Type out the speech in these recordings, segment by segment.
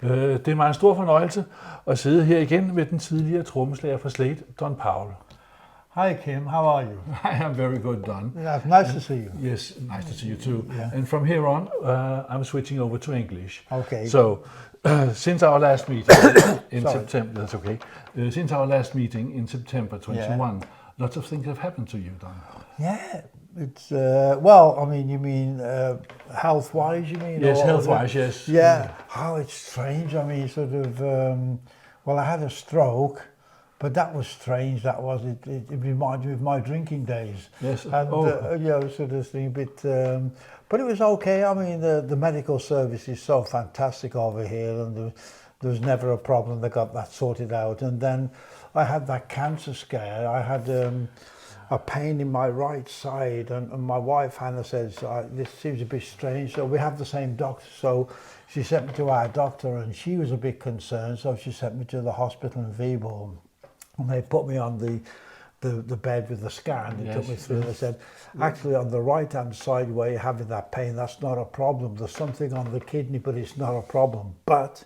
Det er mig en stor fornøjelse at sidde her igen med den tidligere trommeslager fra Slade, Don Powell. Hi Kim, how are you? I am very good, Don. Yeah, nice to see you. Yes, nice to see you too. Yeah. And from here on, I'm switching over to English. Okay. So, since our last meeting in September, that's okay. Since our last meeting in September 21, lots of things have happened to you, Don. Yeah, it's well. I mean, you mean health-wise? You mean? Yes, health-wise. Yes. Yeah. Oh, it's strange. I mean, sort of. Well, I had a stroke. But that was strange. That was it. It reminded me of my drinking days. Yes. And sort of thing. But it was okay. I mean, the medical service is so fantastic over here, and there was never a problem. They got that sorted out. And then I had that cancer scare. I had a pain in my right side, and my wife Hannah says this seems a bit strange. So we have the same doctor. So she sent me to our doctor, and she was a bit concerned. So she sent me to the hospital in Viborg. And they put me on the bed with the scan. They took me through. They said, actually, on the right-hand side where you're having that pain, that's not a problem. There's something on the kidney, but it's not a problem. But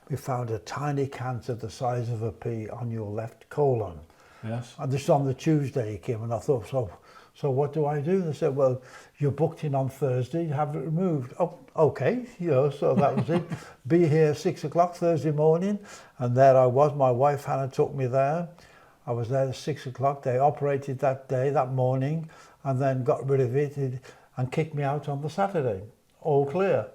we found a tiny cancer the size of a pea on your left colon. Yes. And this on the Tuesday came, and I thought, so what do I do? They said, well, you're booked in on Thursday, have it removed. Oh, okay, so that was it. Be here 6 o'clock Thursday morning, and there I was. My wife Hannah took me there. I was there at 6 o'clock. They operated that morning, and then got rid of it and kicked me out on the Saturday. All clear.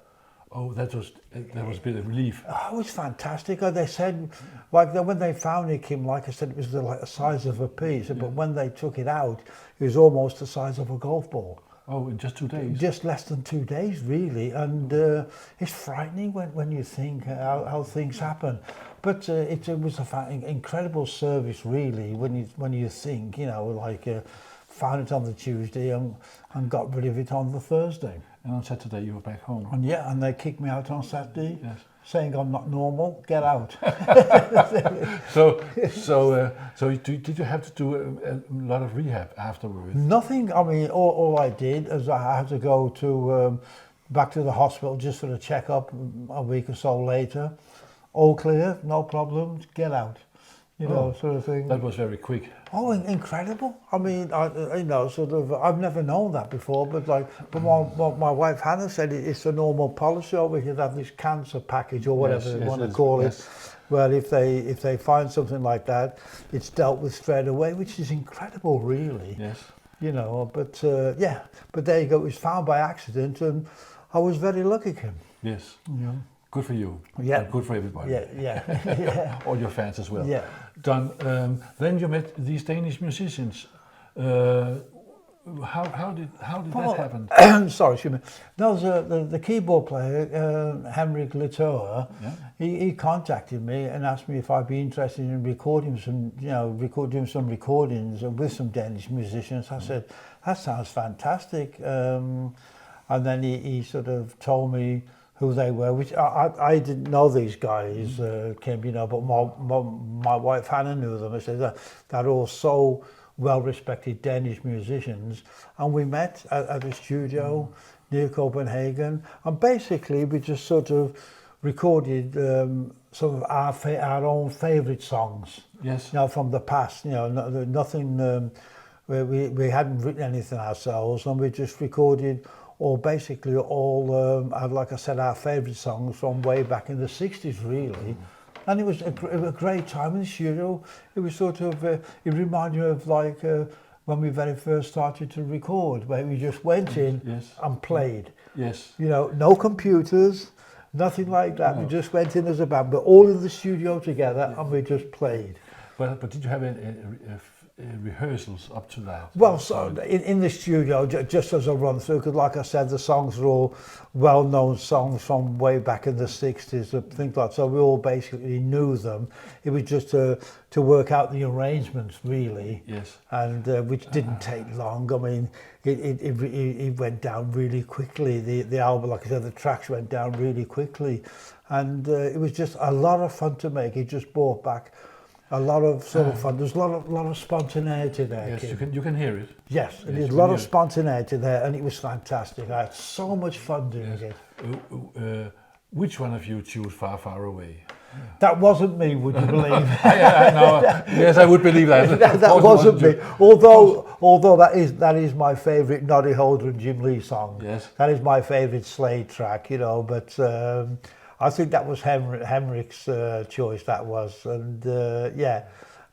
Oh, that was a bit of relief. Oh, it was fantastic. They said, when they found it, Kim, like I said, it was the size of a pea. But when they took it out, it was almost the size of a golf ball. Oh, in just 2 days? Just less than 2 days, really. And it's frightening when you think how things happen. But it was an incredible service, really, when you think, found it on the Tuesday and got rid of it on the Thursday. And on Saturday you were back home. And they kicked me out on Saturday, saying I'm not normal. Get out. So did you have to do a lot of rehab afterwards? Nothing. I mean, all I did is I had to go back to the hospital just for a checkup a week or so later. All clear, no problems. Get out. Sort of thing. That was very quick. Oh, incredible! I mean, I've never known that before. But my wife Hannah said it's a normal policy over here to have this cancer package or whatever they want to call it. Well, if they find something like that, it's dealt with straight away, which is incredible, really. Yes. But there you go. It was found by accident, and I was very lucky, Kim. Yes. Yeah. Good for you. Yeah. And good for everybody. Yeah. All your fans as well. Yeah. Don, then you met these Danish musicians. How did that happen? Sorry, excuse me. There was the keyboard player, Henrik Latour. Yeah. He contacted me and asked me if I'd be interested in recording doing some recordings with some Danish musicians. I said, that sounds fantastic. And then he sort of told me who they were, which I didn't know these guys, Kim, but my wife Hannah knew them. I said they're all so well-respected Danish musicians, and we met at a studio near Copenhagen, and basically we just sort of recorded some of our own favourite songs. Yes. From the past. Nothing. We hadn't written anything ourselves, and we just recorded. Or basically all, like I said, our favourite songs from way back in the 60s, really. And it was a great time in the studio. It was sort of, it reminded me of when we very first started to record, where we just went in and played. Yes. No computers, nothing like that. No. We just went in as a band, but all in the studio together, and we just played. But did you have rehearsals up to that? Well, so in the studio, just as a run through, because like I said, the songs were all well-known songs from way back in the 60s and things like that, so we all basically knew them. It was just to work out the arrangements, really. Yes. And which didn't take long. I mean, it went down really quickly. The album, like I said, the tracks went down really quickly, and it was just a lot of fun to make. It just brought back a lot of sort of fun. There's a lot of spontaneity there. Yes, Kim. you can hear it. Yes, there's a lot of spontaneity there, and it was fantastic. I had so much fun doing it. Which one of you choose Far, Far Away? That wasn't me, would you believe? I know. Yes, I would believe that. that wasn't me. Although that is my favourite Noddy Holder and Jim Lea song. Yes. That is my favourite Slade track, you know. But I think that was Henrik's choice. That was, and yeah,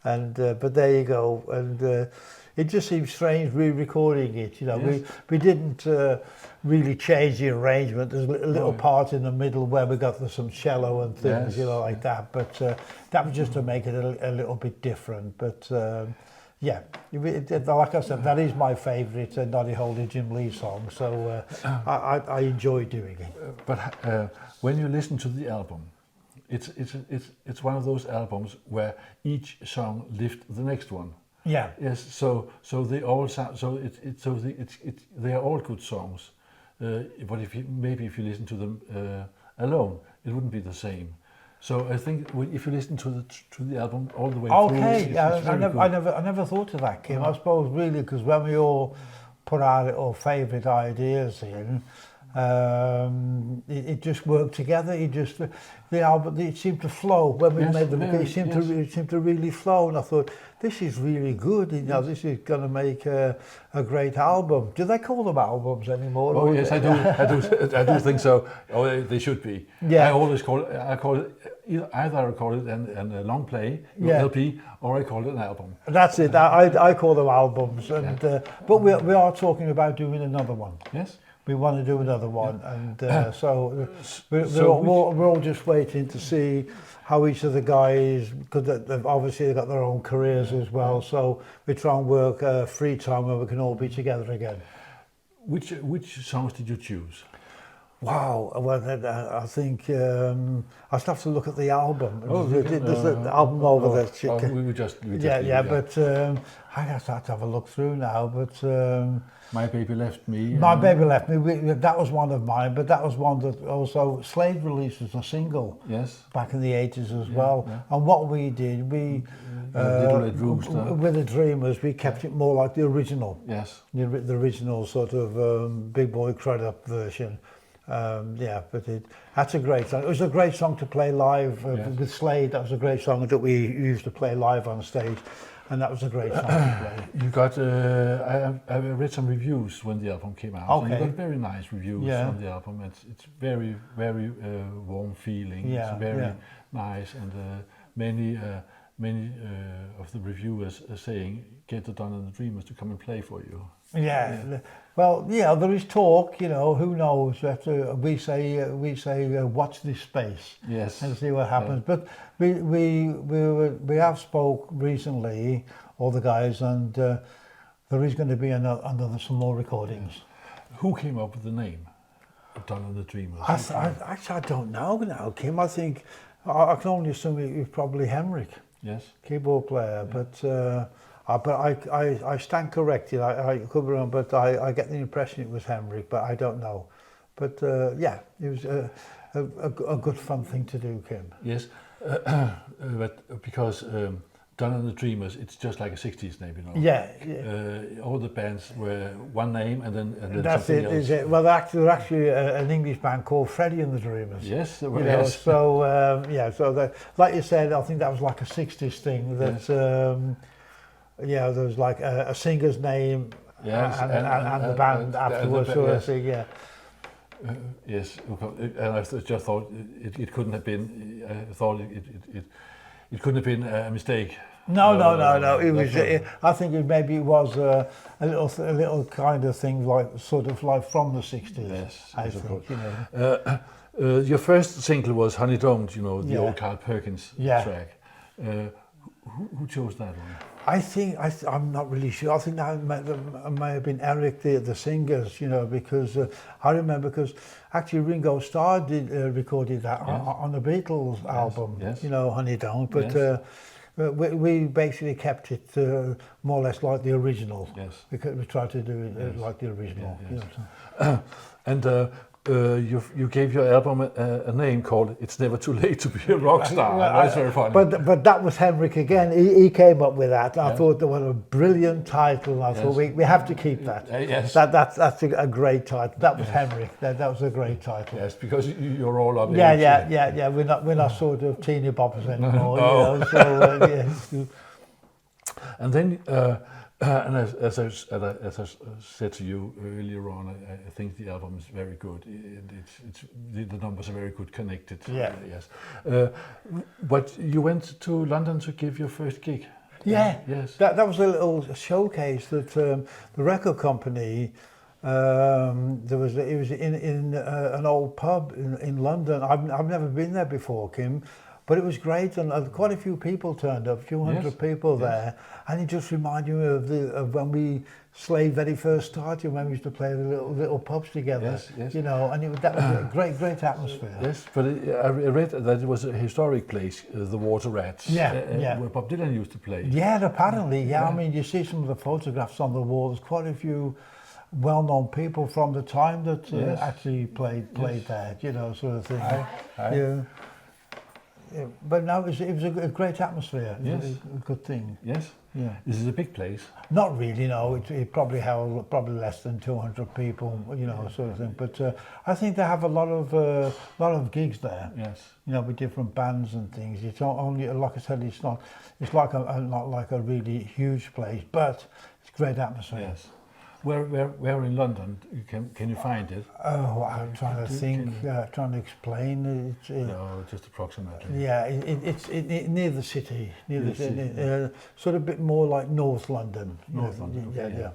and but there you go. And it just seems strange re-recording it. You know, yes. we didn't really change the arrangement. There's a little part in the middle where we got some cello and things, yes. you know, like that. But that was just to make it a little bit different. But yeah, like I said, that is my favourite Noddy Holder Jim Lea song. So I enjoy doing it. But when you listen to the album, it's one of those albums where each song lifts the next one. Yeah. Yes. So they all sound. So they are all good songs. But if you listen to them alone, it wouldn't be the same. So I think if you listen to the album all the way through, I never thought of that, Kim. I suppose really because when we all put our favourite ideas in, it just worked together. The album, it seemed to flow when we made the record. It seemed to really flow, and I thought this is really good. You know, this is going to make a great album. Do they call them albums anymore? Oh yes, I do think so. Oh, they should be. Yeah. I call it either a long play, LP, or I call it an album. That's it. I call them albums, and but we are talking about doing another one. Yes. We want to do another one, and so we're all just waiting to see how each of the guys, because obviously they've got their own careers as well, so we try and work free time where we can all be together again. Which songs did you choose? Wow, well, I think I still have to look at the album. Oh, there's the album over there. We just but I have to have a lok through now, but... My Baby Left Me. My Baby Left Me, that was one of mine, but that was one that also Slade released as a single back in the 80s as well. Yeah. And what we did, with the Dreamers, we kept it more like the original. Yes. The original sort of Big Boy Crudup version. But that's a great song. It was a great song to play live with Slade. That was a great song that we used to play live on stage. And that was a great song to play. You got, I read some reviews when the album came out. Okay. And you got very nice reviews on the album. It's very, very warm feeling. Yeah. It's very nice, and many of the reviewers are saying, get the Don and the Dreamers to come and play for you. Yeah. Well, there is talk. You know, who knows? That we say watch this space. Yes. And see what happens. But we have spoke recently, all the guys, and there is going to be some more recordings. Who came up with the name Don and the Dreamers? I don't know now, Kim. I think I can only assume it was probably Henrik. Yes. Keyboard player, but I stand corrected. I could be wrong, but I get the impression it was Henrik, but I don't know. But it was a good fun thing to do, Kim. Yes, but because Don and the Dreamers, it's just like a 60s name, you know. Yeah. All the bands were one name and then that's something it. else. Is it? Well, they're actually an English band called Freddie and the Dreamers. Yes, there were. Yes. So so like you said, I think that was like a 60s thing. That there was like a singer's name and the band afterwards. Yes, and I just thought it couldn't have been. I thought it couldn't have been a mistake. No. It was. I think it was a little kind of thing, like sort of like from the 60s. Yes, I think. You know. Your first single was Honey Don't, you know, the old Carl Perkins track. Who chose that one? I think I'm not really sure. I think that may have been Eric, the singers, you know, because I remember because actually Ringo Starr recorded that on the Beatles album, you know, Honey Don't, but we basically kept it more or less like the original. Yes, we tried to do it like the original. And you gave your album a name called "It's Never Too Late to Be a Rock Star." That's very funny. But that was Henrik again. He came up with that. I thought that was a brilliant title. I thought we have to keep that. Yes. That's a great title. That was Henrik. That was a great title. Yes, because you're all up. Yeah. We're not sort of teeny boppers anymore. No. You know, so yeah. And then, and as I said to you earlier on, I think the album is very good. The numbers are very good connected. Yeah. Yes. But you went to London to give your first gig. Yeah. Yes. That was a little showcase that the record company. It was in an old pub in London. I've never been there before, Kim. But it was great, and quite a few people turned up, a few hundred people there, and it just reminded me of when we Slade very first started, when we used to play the little pubs together. Yes. You know, and that was a great atmosphere. Yes, but I read that it was a historic place, the Water Rats. Where Bob Dylan used to play. Yeah, apparently. Yeah, I mean, you see some of the photographs on the wall. There's quite a few well-known people from the time that actually played there. You know, sort of thing. Yeah. Yeah, but no, it was a great atmosphere. It was a good thing. Yes. Yeah. This is a big place. Not really, no. It probably held less than 200 people, you know, sort of thing. But I think they have a lot of gigs there. Yes. You know, with different bands and things. It's not only, like I said, it's not like a really huge place, but it's great atmosphere. Yes. Where in London can you find it? Oh, I'm trying to think, trying to explain it. No, just approximately. Yeah, it's near the city, sort of a bit more like North London. North London, okay, yeah.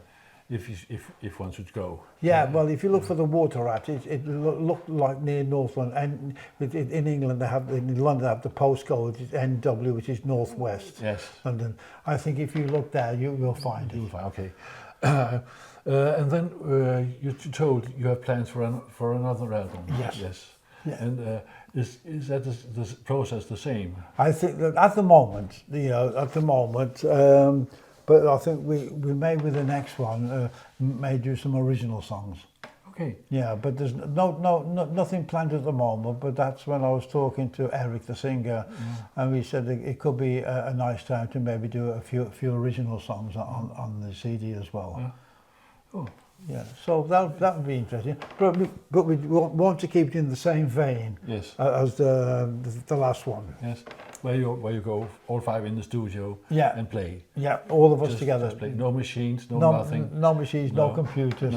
If one should go. Yeah, well, if you look for the Water Rat, it looked like near North London. And in England, in London, they have the postcode NW, which is northwest. Yes. London. I think if you look there, you'll find it. You'll find, okay. And then you told you have plans for another album. Yes. Yeah. And is that this process the same? I think that at the moment, but I think we may with the next one may do some original songs. Okay. Yeah, but there's nothing planned at the moment. But that's when I was talking to Eric, the singer, and we said it could be a nice time to maybe do a few original songs on the CD as well. Yeah. Oh. Yeah, so that would be interesting. But we want to keep it in the same vein. Yes. As the last one. Yes. Where you go all five in the studio. Yeah. And play. Yeah, all of us together. Just play. No machines, no nothing. No machines, no computers.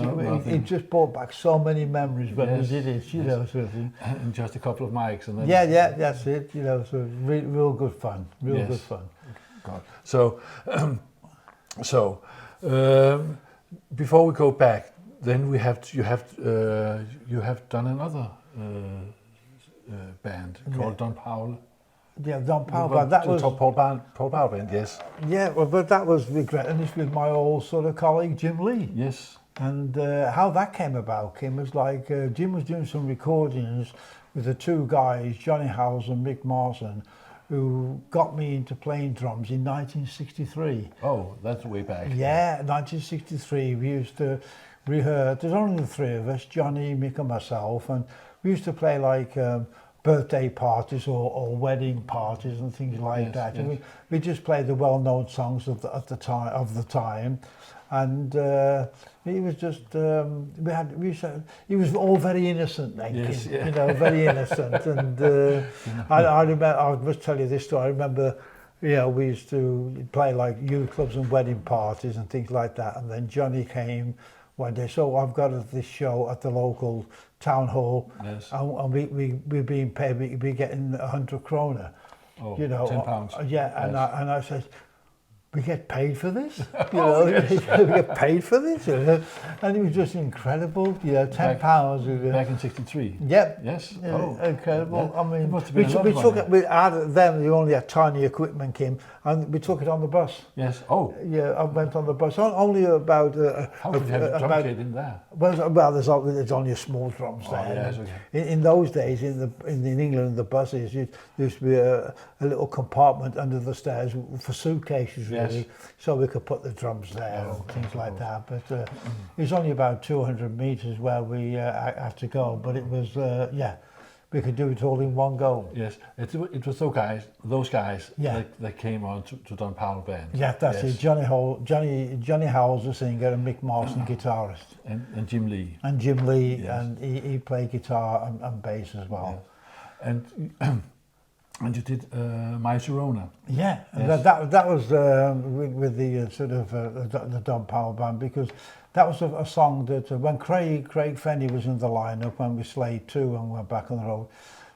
It just brought back so many memories when we did it. You know, sort of thing. And just a couple of mics and then. Yeah, that's it. You know, so real good fun. Real good fun. God. So. Before we go back, then you have done another band called Don Powell. Yeah, Don Powell Band. That was Paul Powell Band. Yes. Yeah, well, but that was with my old sort of colleague Jim Lea. Yes. And how that came about, Kim, was like Jim was doing some recordings with the two guys, Johnny Howells and Mick Marson, who got me into playing drums in 1963. Oh, that's way back. Yeah, 1963. We used to rehearse. There's only the three of us, Johnny, Mick and myself, and we used to play like birthday parties or wedding parties and things like that. Yes. And we just played the well-known songs of the time. And it was just he was all very innocent then, yes, you know, very innocent. And I remember, I must tell you this story. I remember, you know, we used to play like youth clubs and wedding parties and things like that. And then Johnny came one day. So I've got this show at the local town hall, and we're being paid. We're getting 100 kroner. Oh, you know, £10. Yeah, yes. and I said, we get paid for this, you know. Yes. We get paid for this, you know? And it was just incredible. You know, £10. Back in '63. Yep. Yes. Oh, incredible. Yeah. I mean, we had them. We only had tiny equipment, Kim, and we took it on the bus. Yes. Oh. Yeah, I went on the bus. Only about. How could you have a drum kit in there? Well, there's only a small drums there. Yes, okay. In those days, in England, the buses, there used to be a little compartment under the stairs for suitcases. Really. really, so we could put the drums there and things like that. But it was only about 200 meters where we had to go, but it was we could do it all in one go. Yes, it was those guys that came on to Don Powell Band. Yeah, that's it. Johnny Howell's the singer and Mick Marston guitarist. And Jim Lea. And Jim Lea, and he played guitar and bass as well. Yeah. And you did My Sharona. Yeah, that was with the sort of the Don Powell Band, because that was a song that when Craig Fenney was in the lineup when we Slade 2 and went back on the road,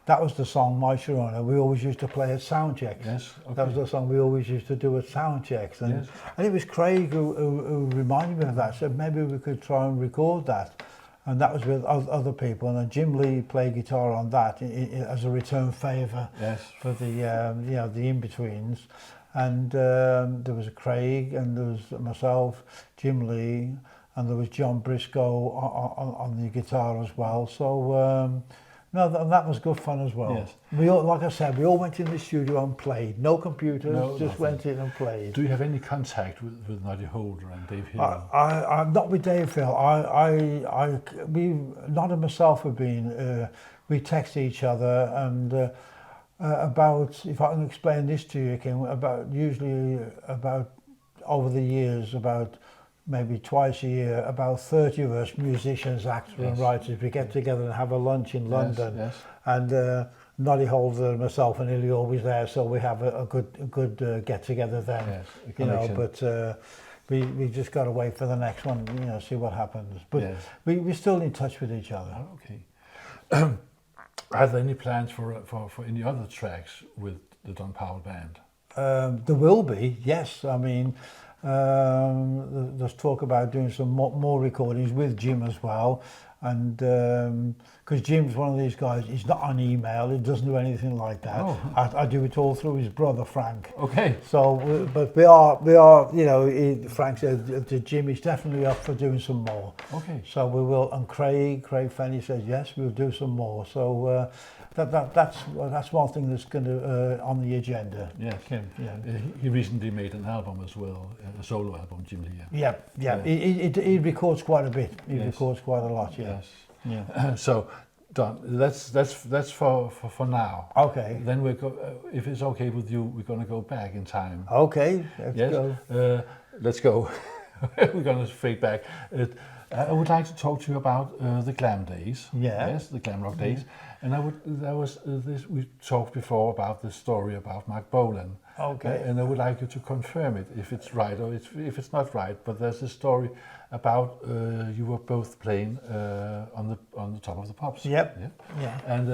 that was the song My Sharona we always used to play at sound checks. Yes, okay. That was the song we always used to do at sound checks, and it was Craig who reminded me of that. Said maybe we could try and record that. And that was with other people, and then Jim Lea played guitar on that as a return favour for the the in-betweens. And there was Craig, and there was myself, Jim Lea, and there was John Briscoe on the guitar as well. So that was good fun as well. Yes. We all, like I said, we all went in the studio and played. No computers, just went in and played. Do you have any contact with Noddy Holder and Dave Hill? I'm not with Dave Hill. Nod and myself have been. We text each other, and about, if I can explain this to you, Kim, usually about over the years, about maybe twice a year, about 30 of us musicians, actors and writers, we get together and have a lunch in London. And Noddy Holder and myself and Illy always there, so we have a good get together then. Yes, but we just got to wait for the next one, see what happens. But we're still in touch with each other. Oh, okay. Are there any plans for any other tracks with the Don Powell Band? There will be, yes. I mean, there's talk about doing some more recordings with Jim as well, and because Jim's one of these guys, he's not on email, he doesn't do anything like that. I do it all through his brother Frank. Okay. So but we are Frank said to Jim he's definitely up for doing some more. Okay. So we will, and Craig Fenney says yes, we'll do some more. So that's one thing that's going to on the agenda. Yes. He recently made an album as well, a solo album, Jim Lea. Yeah. He records quite a bit. He records quite a lot. Yes. Yeah. So, Don, that's for now. Okay. Then if it's okay with you, we're going to go back in time. Okay. Let's go. Let's go. We're going to fade back. I would like to talk to you about the glam days. Yes, the Glamrock days. And we talked before about the story about Marc Bolan. Okay. And I would like you to confirm it, if it's right or if it's not right. But there's a story about you were both playing on the Top of the Pops. Yep. Yeah. And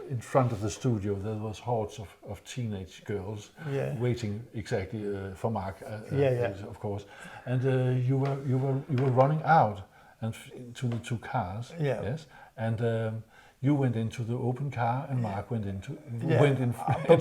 in front of the studio there was hordes of teenage girls waiting exactly for Marc. Of course. And you were running out and to the two cars. Yeah. Yes. And you went into the open car and Marc went into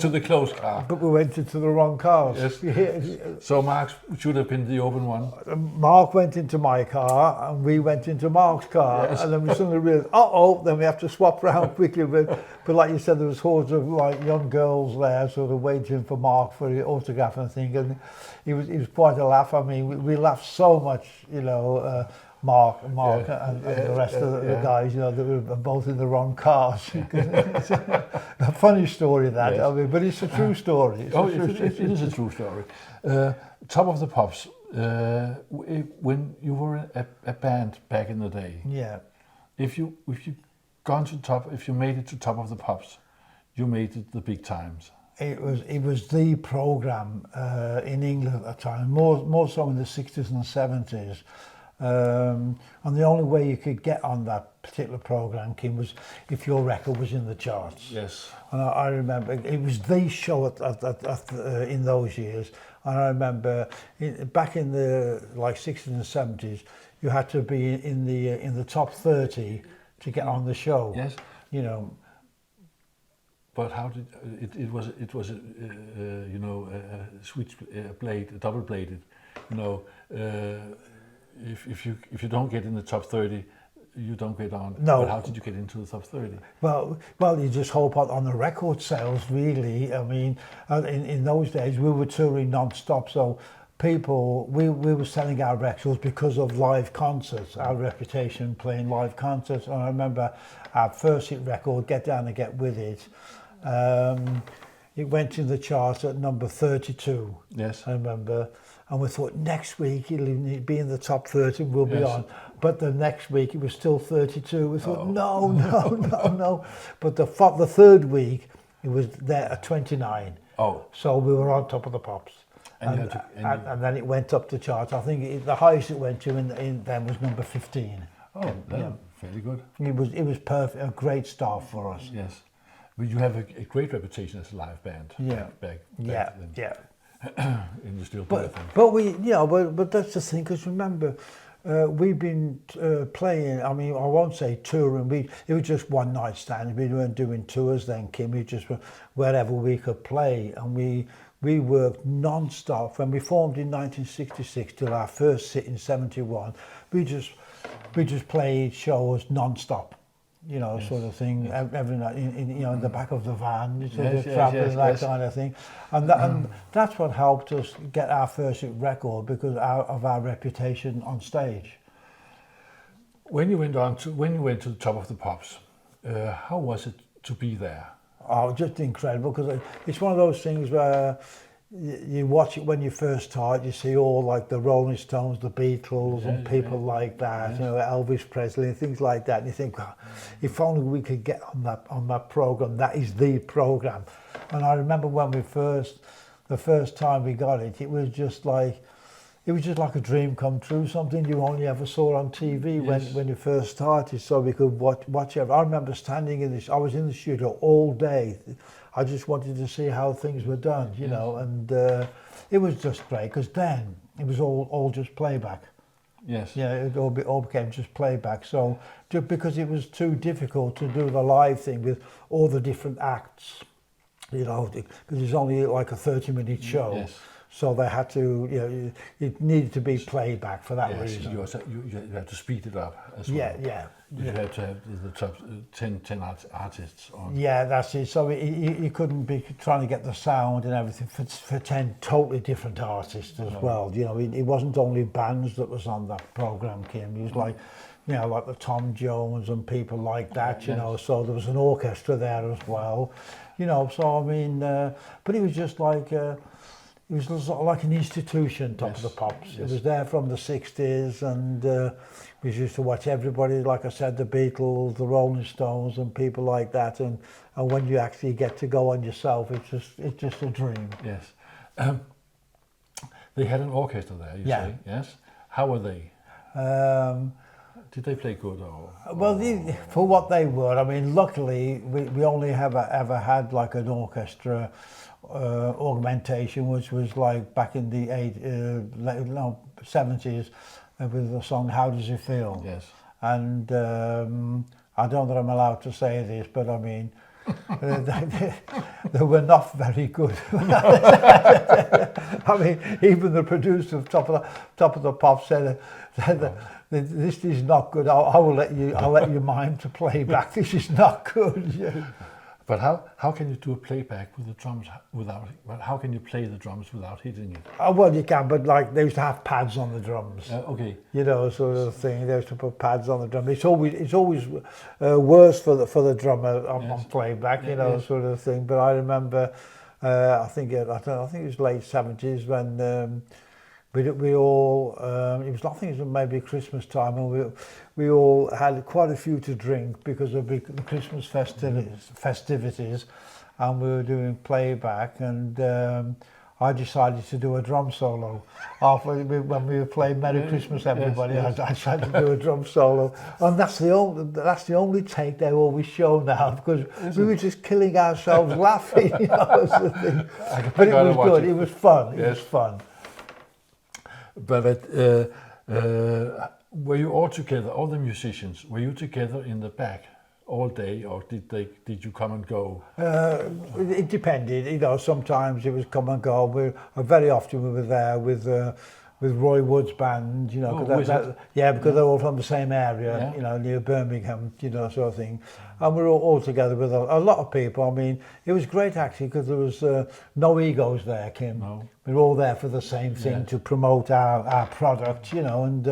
the closed car. But we went into the wrong cars. Yes. So Marc should have been the open one. Marc went into my car and we went into Marc's car. Yes. And then we suddenly realised, then we have to swap around quickly. But like you said, there was hordes of like young girls there sort of waiting for Marc for the autograph and thing. And he was quite a laugh. I mean, we laughed so much, Marc and the rest of the guys, that were both in the wrong cars. It's a funny story that, I mean, but it's a true story. It is a true story. Top of the Pops, when you were a band back in the day, if you made it to Top of the Pops, you made it the big times. It was the program in England at the time, more so in the 60s and 70s. And the only way you could get on that particular program, Kim, was if your record was in the charts. Yes. And I remember it was the show in those years. And I remember back in the 60s and 70s, you had to be in the top 30 to get on the show. Yes. But how did it was a switch blade, a double bladed, If you don't get in the top 30, you don't get on. No. But how did you get into the top 30? Well, you just hope on the record sales, really. I mean, in those days, we were touring non-stop, so we were selling our records because of live concerts, our reputation playing live concerts. And I remember our first hit record, Get Down and Get With It, it went in the charts at number 32. Yes. I remember. And we thought next week it'll be in the top 30, we'll be on. But the next week it was still 32. We thought, no. But the third week it was there at 29. Oh. So we were on top of the pops. And then it went up the charts. I think the highest it went to in then was number 15. Oh, fairly good. It was perfect, a great start for us. Yes. But you have a great reputation as a live band. Back then. And you still do it. But that's the thing, because remember, we've been playing. I mean, I won't say touring. It was just one night stand. We weren't doing tours then, Kim. We just were wherever we could play, and we worked non-stop. When we formed in 1966 till our first sit in 71, we just played shows non-stop. You know, sort of thing, every night in the back of the van, traveling, that kind of thing, and that's what helped us get our first record because of our reputation on stage. When you went to the top of the pops, how was it to be there? Oh, just incredible, because it's one of those things where you watch it when you first start, you see all like the Rolling Stones, the Beatles and people like that, you know, Elvis Presley and things like that, and you think, well, if only we could get on that program. That is the program. And I remember when the first time we got it, it was just like a dream come true, something you only ever saw on TV when you first started, so we could watch it. I remember standing I was in the studio all day. I just wanted to see how things were done, you know, and it was just great, because then it was all just playback. Yes. Yeah, it all became just playback. So just because it was too difficult to do the live thing with all the different acts, you know, because it's only like a 30-minute show. Yes. So they had to, you know, it needed to be playback for that reason. You had to speed it up as well. You had to have the top 10 artists on. Yeah, that's it. So you couldn't be trying to get the sound and everything for 10 totally different artists as well. You know, it wasn't only bands that was on that program, Kim. It was like, you know, like the Tom Jones and people like that, you know. So there was an orchestra there as well, you know. So I mean, but it was just like. It was sort of like an institution, Top of the Pops. It was there from the 60s, and we used to watch everybody, like I said, the Beatles, the Rolling Stones and people like that, and when you actually get to go on yourself, it's just a dream. Yes. They had an orchestra there, you say, yes? How were they? Did they play good or? Well, for what they were, I mean, luckily we only ever had like an orchestra augmentation, which was like back in the 70s with the song How Does It Feel? Yes. And I don't know that I'm allowed to say this, but I mean, they were not very good. I mean, even the producer of Top of the Pops said this is not good. I'll let you mime to play back. This is not good. Yeah. But how can you do a playback with the drums without? Well, how can you play the drums without hitting it? Oh, well, you can, but like they used to have pads on the drums. Okay. You know, sort of thing. They used to put pads on the drum. It's always worse for the drummer on playback. You know, sort of thing. But I remember, I think it was late 70s when. We all, it was maybe Christmas time, and we all had quite a few to drink because of the Christmas festivities, and we were doing playback, and I decided to do a drum solo. When we were playing Merry Christmas Everybody, I decided to do a drum solo, and that's the only take they always show now, because we were just killing ourselves laughing, you know, sort of thing. But it was good. It was fun. It was fun. But were you all together, all the musicians, were you together in the back all day, or did you come and go? It depended, you know. Sometimes it was come and go. Very often we were there with with Roy Wood's band, you know, because they're all from the same area, you know, near Birmingham, you know, sort of thing. And we were all together with a lot of people. I mean, it was great actually because there was no egos there, Kim. No. We were all there for the same thing, to promote our product, you know, and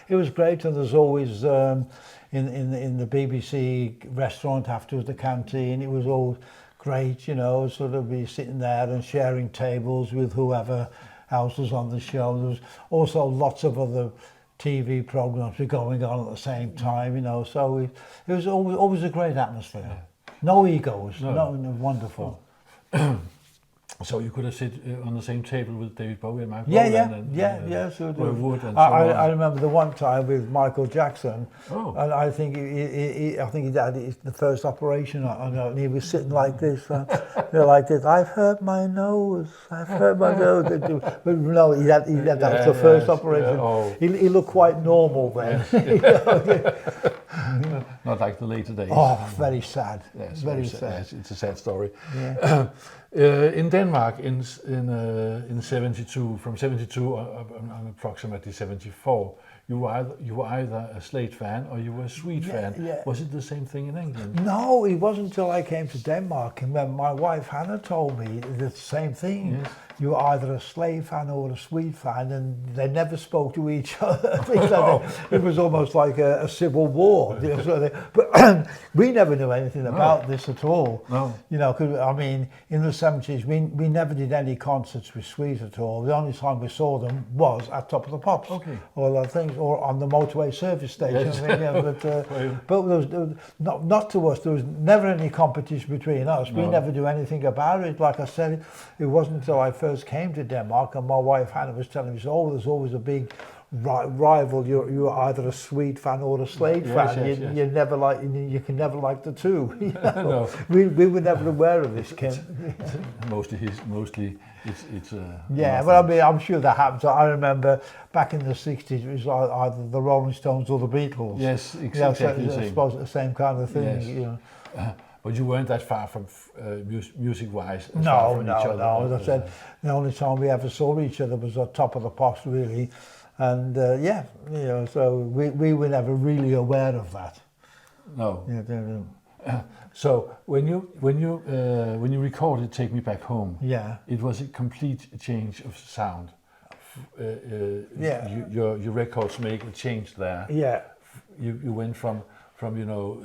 it was great. And there's always in the BBC restaurant afterwards, the canteen, it was all great, you know, sort of be sitting there and sharing tables with whoever else was on the show. There was also lots of other TV programs were going on at the same time, you know, so it was always a great atmosphere. Yeah. No egos, no wonderful. So you could have sit on the same table with David Bowie and Marc Bolan so Roy Wood and so I remember the one time with Michael Jackson, and I think he had the first operation on it, and he was sitting like this, like this. I've hurt my nose. But no, he had that was the first operation. Yeah, oh. He looked quite normal then. Not like the later days. Oh, very sad. Yes, very sad. Yes, it's a sad story. Yeah. In Denmark, in 72, from 72 on approximately 74, you were either a Slade fan or you were a Sweet fan. Yeah. Was it the same thing in England? No, it wasn't until I came to Denmark, and when my wife Hannah told me the same thing. Yes. You were either a Slade fan or a Sweet fan, and they never spoke to each other. It was almost like a civil war. But we never knew anything about this at all. No. You know, because I mean, in the 70s, we never did any concerts with Sweet at all. The only time we saw them was at Top of the Pops, or other things, or on the motorway service station. Yes. I mean, yeah, but there was not to us. There was never any competition between us. We never do anything about it. Like I said, it wasn't until I first came to Denmark and my wife Hannah was telling me, oh, there's always a big rival. You're either a Sweet fan or a Slade fan. You never like. You can never like the two. You know? No. We were never aware of this, Kim. Mostly it's. But I mean, I'm sure that happened. I remember back in the 60s, it was either the Rolling Stones or the Beatles. Yes, exactly. I suppose the same kind of thing. Yes. You know. But you weren't that far from music-wise. No. As I said, the only time we ever saw each other was at Top of the Pops, really, and you know, so we were never really aware of that. No. So when you recorded "Take Me Back Home," it was a complete change of sound. Your records make a change there. Yeah. You went from you know.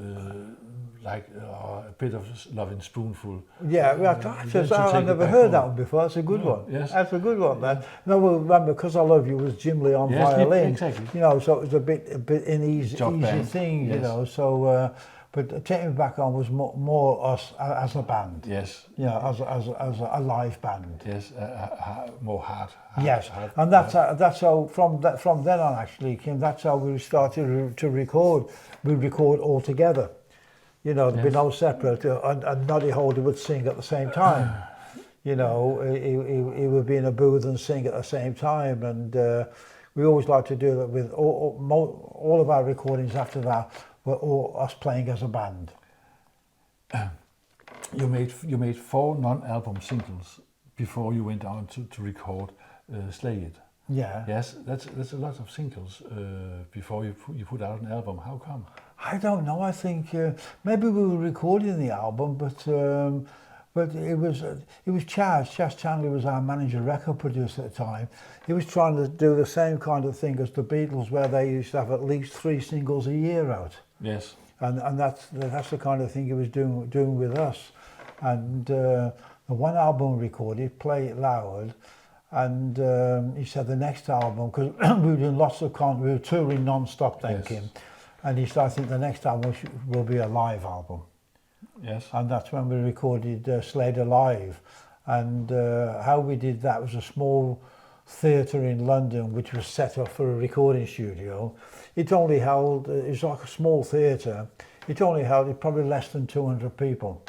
Like a bit of Lovin' Spoonful. Yeah, I've never heard that one before. That's a good one. Yes. That's a good one, man. No, well, remember, Because I Love You was Jim Lea on violin. Exactly. You know, so it was a bit an easy thing, you know. So, but Take Me Back On was more us as a band. Yes. You know, as a live band. Yes, more hard. Yes, and that's how from then on actually, Kim. That's how we started to record. We record all together. You know, there'd be no separate, and Noddy Holder would sing at the same time. You know, he would be in a booth and sing at the same time, and we always like to do that with all of our recordings after that were all us playing as a band. You made 4 non-album singles before you went on to record Slade. Yeah. Yes, that's a lot of singles before you put out an album. How come? I don't know. I think maybe we were recording the album, but it was Chas. Chas Chandler was our manager, record producer at the time. He was trying to do the same kind of thing as the Beatles, where they used to have at least 3 singles a year out. Yes. And that's the kind of thing he was doing with us. And the one album we recorded, Play It Loud. And he said the next album, because we were doing lots of we were touring non-stop then, Kim. And he said, I think the next album will be a live album. Yes. And that's when we recorded Slade Live. And how we did that was a small theatre in London, which was set up for a recording studio. It only held, it was like a small theatre. It only held probably less than 200 people.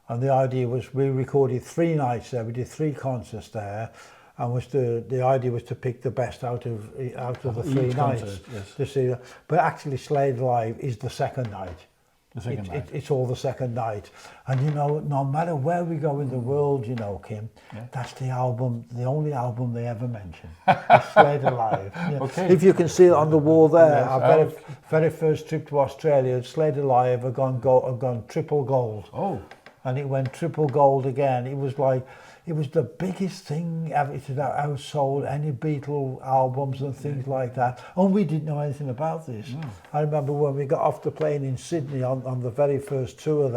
And the idea was we recorded 3 nights there. We did 3 concerts there. And the idea was to pick the best out of the 3 nights to see that. But actually, Slade Live is the second night. The second night. It's all the second night. And you know, no matter where we go in the world, you know, Kim, that's the only album they ever mention. It's Slade Alive. Yeah. Okay. If you can see it on the wall there, Yes, our very first trip to Australia, Slade Alive had gone triple gold. Oh. And it went triple gold again. It was the biggest thing ever to outsold any Beatle albums and things like that. And we didn't know anything about this. No. I remember when we got off the plane in Sydney on the very first tour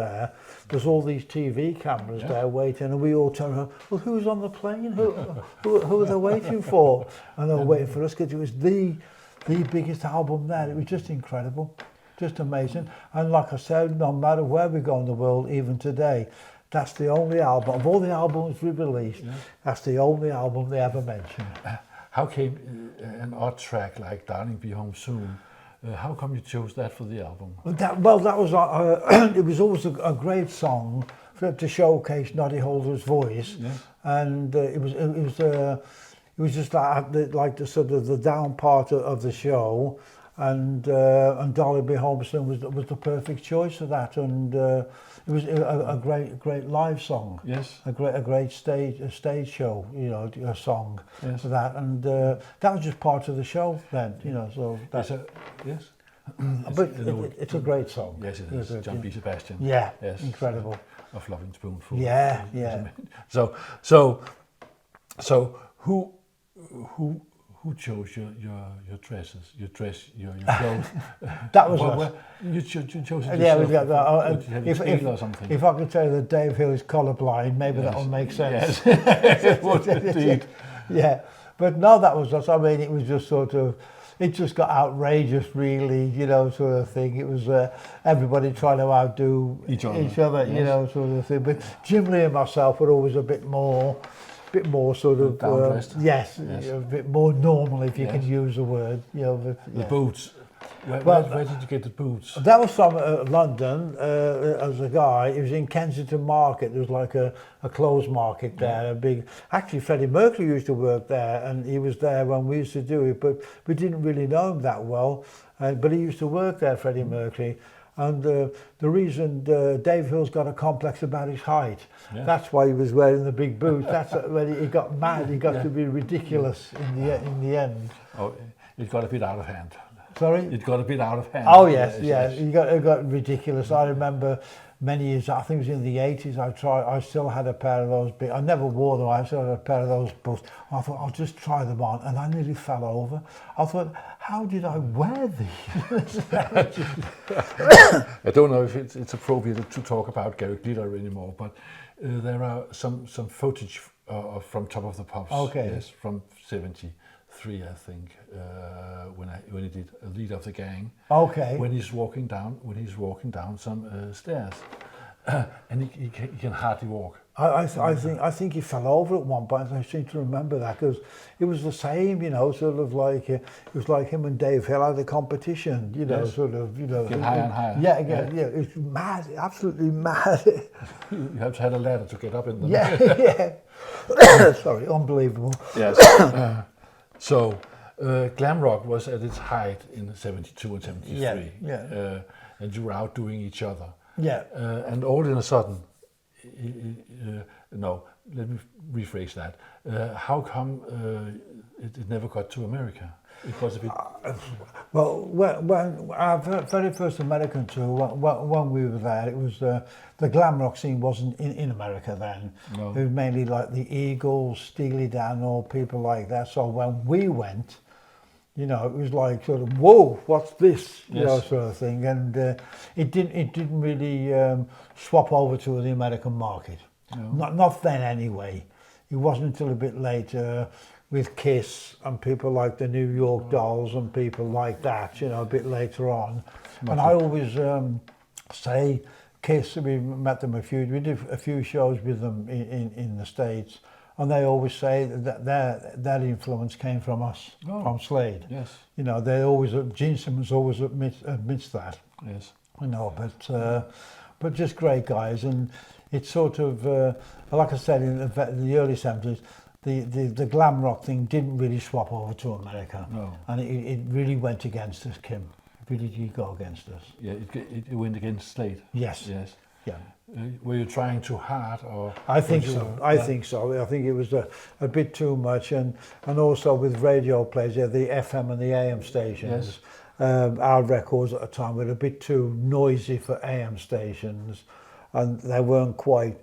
there's all these TV cameras there waiting, and we all turned around, well, who's on the plane? Who are they waiting for? And they were waiting for us because it was the biggest album there. It was just incredible. Just amazing. And like I said, no matter where we go in the world, even today, that's the only album, of all the albums we released, that's the only album they ever mentioned. How came an odd track like Darling Be Home Soon, how come you chose that for the album? That was, it was always a great song to showcase Noddy Holder's voice. And it was just like the sort of the down part of the show. And Darling Be Home Soon was the perfect choice for that, and it was a great live song. Yes. A great stage show, you know, a song for that, and that was just part of the show then, you know. So that's yes. But it's a great song. Yes, it is. John B. Sebastian. Yeah. Yes. Incredible. Of Loving Spoonful. Yeah. So who chose your dresses, your clothes? That was us. You chose it yourself? Yeah, we got that. Have you tailor or something? If I could tell you that Dave Hill is colourblind, maybe that'll make sense. Yes, it would indeed. Yeah, but no, that was us. I mean, it was just sort of, it just got outrageous, really, you know, sort of thing. It was everybody trying to outdo each other, you know, sort of thing. But Jim Lea and myself were always a bit more sort of yes, a bit more normal, if you can use the word, you know. But, the boots. Where did you get the boots? That was from London. As a guy, it was in Kensington Market. There was like a clothes market there, a big. Actually, Freddie Mercury used to work there, and he was there when we used to do it. But we didn't really know him that well. But he used to work there, Freddie Mercury. And the reason Dave Hill's got a complex about his height, that's why he was wearing the big boots. That's when he got mad. He got to be ridiculous in the end. Oh, it got a bit out of hand. Sorry? It got a bit out of hand. Oh yes. It got ridiculous. I remember many years, I think it was in the 80s, I still had a pair of those big, I never wore them, I still had a pair of those boots. I thought, I'll just try them on, and I nearly fell over. I thought, how did I wear these? I don't know if it's appropriate to talk about Gary Glitter anymore, but there are some footage from Top of the Pops. Okay. Yes, from 73, I think, when he did a lead of the gang. Okay. When he's walking down some stairs, and he can hardly walk. I think he fell over at one point. I seem to remember that because it was the same, you know, sort of like it was like him and Dave Hill had a competition, you know, sort of, you know. Get higher and higher. Yeah, it's mad, absolutely mad. You have to have a ladder to get up in them. Yeah. Sorry, unbelievable. Yes. So, Glamrock was at its height in 72 and 73. Yeah. And you were out doing each other. Yeah. And all in a sudden, no, let me rephrase that. How come it never got to America? It was a bit... Well, when our very first American tour, when we were there, it was the Glamrock scene wasn't in America then. No. It was mainly like the Eagles, Steely Dan, or people like that. So when we went, you know, it was like sort of, whoa, what's this? You know, sort of thing. And it didn't really swap over to the American market. No. Not then anyway. It wasn't until a bit later with Kiss and people like the New York Dolls and people like that, you know, a bit later on. And I always say Kiss, we met them we did a few shows with them in the States, and they always say that their influence came from us, from Slade. Yes. You know, they always, Gene Simmons always admits that. Yes. You know, but just great guys, and it's sort of, like I said, in the early 70s, the glam rock thing didn't really swap over to America. No. And it really went against us, Kim. Who did you go against us? Yeah, it went against Slade. Yes. Yes. Yeah. Were you trying too hard, or? I think so. I think so. I think it was a bit too much, and also with radio plays, yeah, the FM and the AM stations. Yes. Our records at the time were a bit too noisy for AM stations, and they weren't quite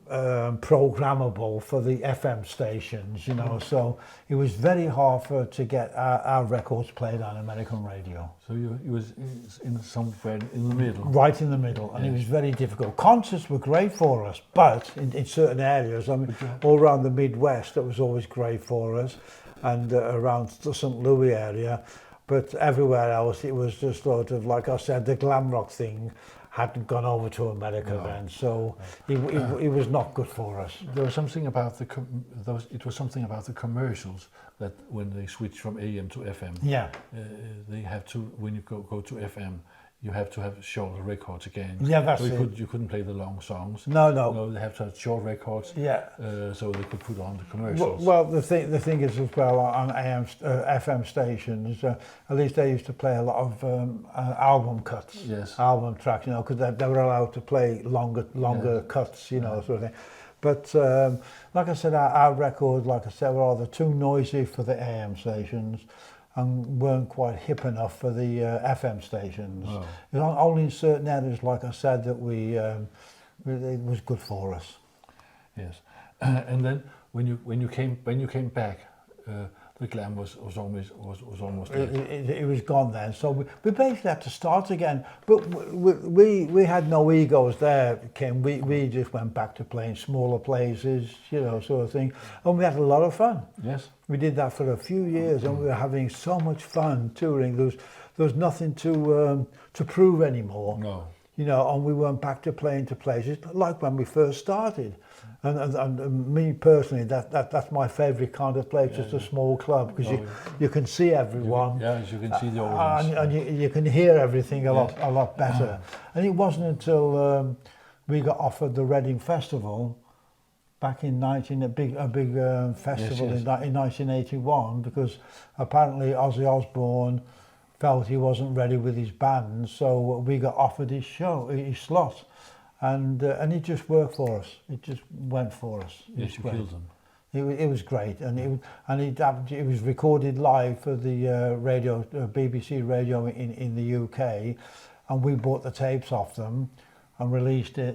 programmable for the FM stations, you know. So it was very hard to get our records played on American radio. So it was in somewhere in the middle. Right in the middle, and it was very difficult. Concerts were great for us, but in certain areas, I mean, all around the Midwest, it was always great for us, and around the St. Louis area. But everywhere else, it was just sort of, like I said, the Glamrock thing hadn't gone over to America then, so it was not good for us. There was something about it was something about the commercials that when they switched from AM to FM, they have to, when you go to FM, you have to have short records again. Yeah, that's so it. You couldn't play the long songs. No. They have to have short records. Yeah. So they could put on the commercials. Well, the thing is as well on AM, FM stations, at least they used to play a lot of album cuts. Yes. Album tracks, you know, because they were allowed to play longer cuts, you know, sort of thing. But like I said, our records, like I said, were either too noisy for the AM stations and weren't quite hip enough for the FM stations. Oh. It was only in certain areas, like I said, that it was good for us. Yes, and then when you came back, the glam was almost dead. It was gone then, so we basically had to start again. But we had no egos there, Kim. We just went back to playing smaller places, you know, sort of thing, and we had a lot of fun. Yes, we did that for a few years, and we were having so much fun touring. There was nothing to prove anymore. No. You know, and we went back to playing to places like when we first started. And me personally, that's my favourite kind of place, just a small club, because you can see everyone. You can see the audience. And you can hear everything a lot better. And it wasn't until we got offered the Reading Festival back in a big festival in 1981, because apparently Ozzy Osbourne felt he wasn't ready with his band, so we got offered his slot, and it just worked for us. It just went for us. Yes, you killed them. It was great, and it was recorded live for the radio, BBC radio in the UK, and we bought the tapes off them and released a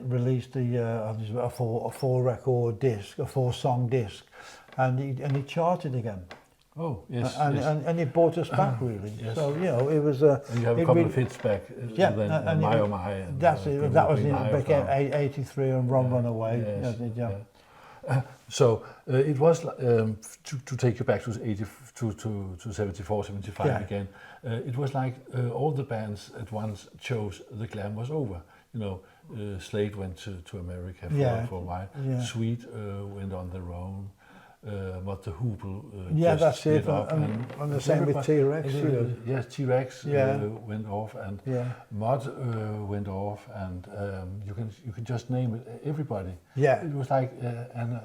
4-record disc, a 4-song disc, and it charted again. Oh yes, and it brought us back really. Yes. So you know, it was a. And you have a couple of hits back. And My Oh My. And, that's it. That was in 83 and Run Away. Yes, so it was to take you back to 74, 75 again. It was like all the bands at once chose the glam was over. You know, Slade went to America for a while. Yeah. Sweet went on their own. What the Hoople that's it, and the same with T-Rex. Yes, T-Rex went off, and Mod went off, and you can just name it, everybody. Yeah, it was like, and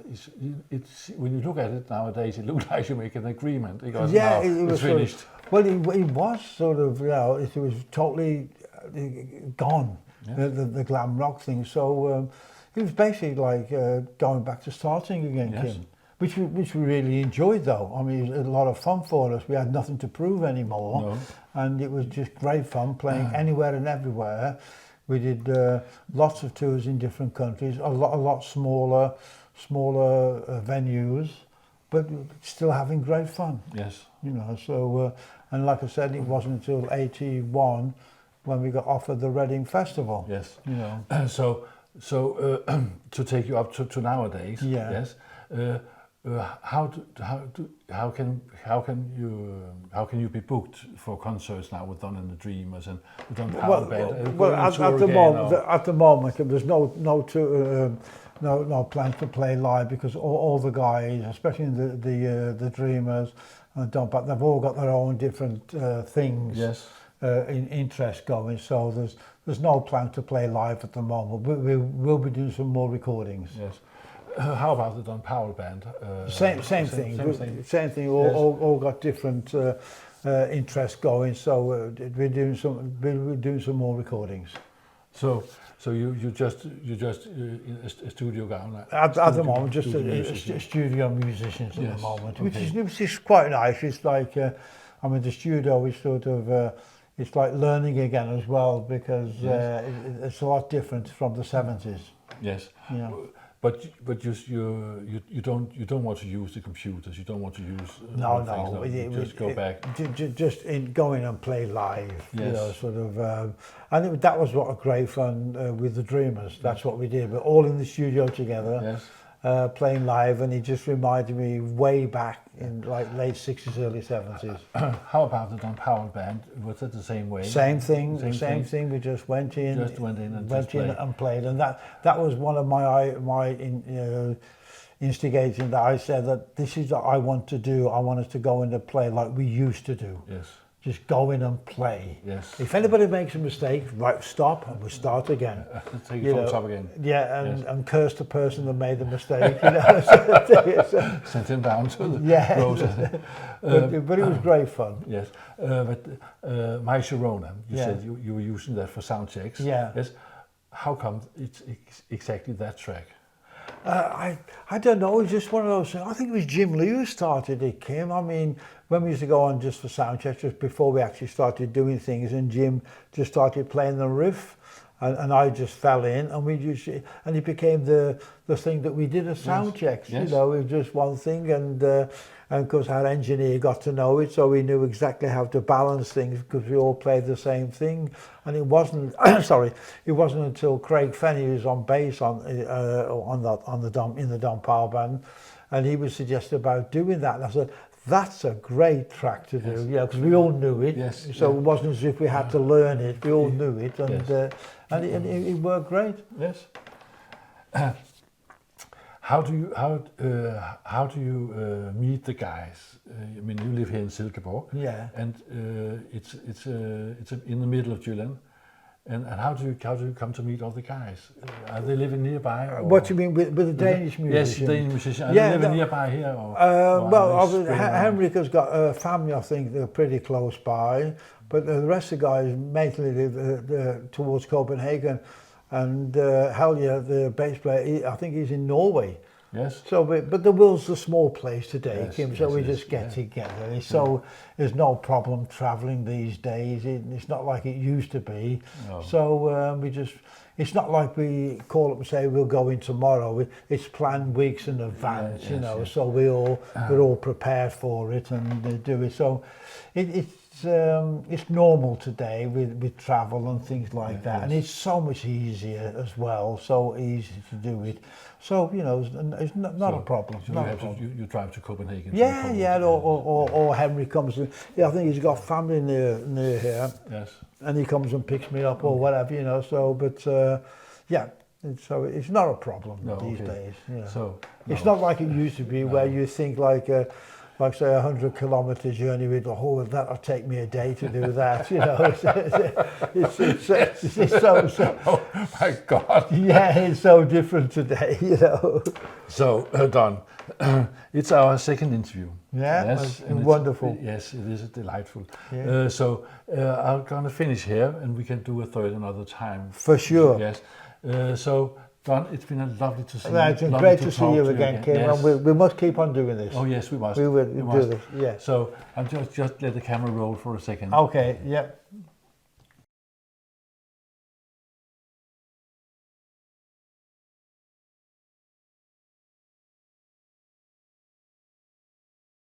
it's when you look at it nowadays, it looks like you make an agreement because it was finished. It was sort of, you know, it was totally gone. Yeah. The glam rock thing. So it was basically like going back to starting again, yes. Kim. Which we really enjoyed though. I mean, it was a lot of fun for us. We had nothing to prove anymore, and it was just great fun playing anywhere and everywhere. We did lots of tours in different countries, a lot smaller venues, but still having great fun. Yes, you know. So and like I said, it wasn't until '81 when we got offered the Reading Festival. Yes, you know. So to take you up to nowadays. Yeah. Yes. How can you be booked for concerts now with Don and the Dreamers and with Don Powell Band? Well, at the moment there's no plans to play live because all the guys, especially the Dreamers and Don Powell, they've all got their own different things. Yes. In interest going, so there's no plan to play live at the moment. We will be doing some more recordings. Yes. How about the Don Powell Band? Same thing. All got different interest going. So we're doing some more recordings. So you just in a studio guy now? At the moment, just a studio musicians at the moment, which is quite nice. It's like, I mean, the studio is sort of, it's like learning again as well, because it's a lot different from the 70s. Yes. Yeah. But you don't want to use the computers. You don't want to use No. Just go back. Just in going and play live. Yes. You know, sort of. And that was what a great fun with the Dreamers. That's what we did. We're all in the studio together. Yes. Playing live, and it just reminded me way back in like late 60s, early 70s. How about the Don Powell Band? Was it the same way? Same thing. We just went in and played, and that was one of my instigating, that I said that this is what I want to do. I want us to go in and play like we used to do. Yes. Just go in and play. Yes. If anybody makes a mistake, right, stop, and we start again. Take it from the top again. Yeah, and curse the person that made the mistake. You know. Send him down to the road. But it was great fun. Yes. But My Sharona, you said you were using that for sound checks. Yeah. Yes. How come it's exactly that track? I don't know, it's just one of those things. I think it was Jim Lea who started it, Kim. I mean, when we used to go on just for sound checks, just before we actually started doing things, and Jim just started playing the riff, and I just fell in, and it became the thing that we did as sound checks. Yes. You know, it was just one thing, and of course our engineer got to know it, so we knew exactly how to balance things, because we all played the same thing. And it wasn't it wasn't until Craig Fenney, who was on bass in the Don Powell Band, and he was suggested about doing that, and I said, that's a great track to do, because we all knew it. Yes. So it wasn't as if we had to learn it. We all knew it, and it worked great. Yes. How do you meet the guys? I mean, you live here in Silkeborg. Yeah. And it's in the middle of Jylland. And how do you come to meet all the guys? Are they living nearby? Or? What do you mean with the Danish musicians? Yes, Danish musicians. Are they living nearby here? Or Henrik has got a family, I think, they're pretty close by. But the rest of the guys mainly live towards Copenhagen. And Helge, the bass player, I think he's in Norway. Yes. So, but the world's a small place today, Yes, Kim. So we just get together. So there's no problem travelling these days. It's not like it used to be. No. So it's not like we call up and say we'll go in tomorrow. It's planned weeks in advance, you know. So we're all prepared for it and do it. So it's normal today with travel and things like that, and it's so much easier as well. So easy to do it. So you know, it's not a problem. So you drive to Copenhagen. Or Henry comes. I think he's got family near here. Yes. And he comes and picks me up or whatever, you know. So, but it's not a problem these days. Yeah. So it's not like it used to be, where you think like say 100-kilometre journey with that'll take me a day to do that, you know. It's so oh my God. Yeah, it's so different today, you know. So Don, it's our second interview. Yeah, yes, wonderful. Yes, it is delightful. Yeah. So I'm gonna finish here, and we can do a third another time. For sure. Yes. So Don, it's been lovely to see you. It's been great to see you again, Kim. Yes. And we must keep on doing this. Oh yes, we must. We will do this. Yeah. So I'm just let the camera roll for a second. Okay. Yep.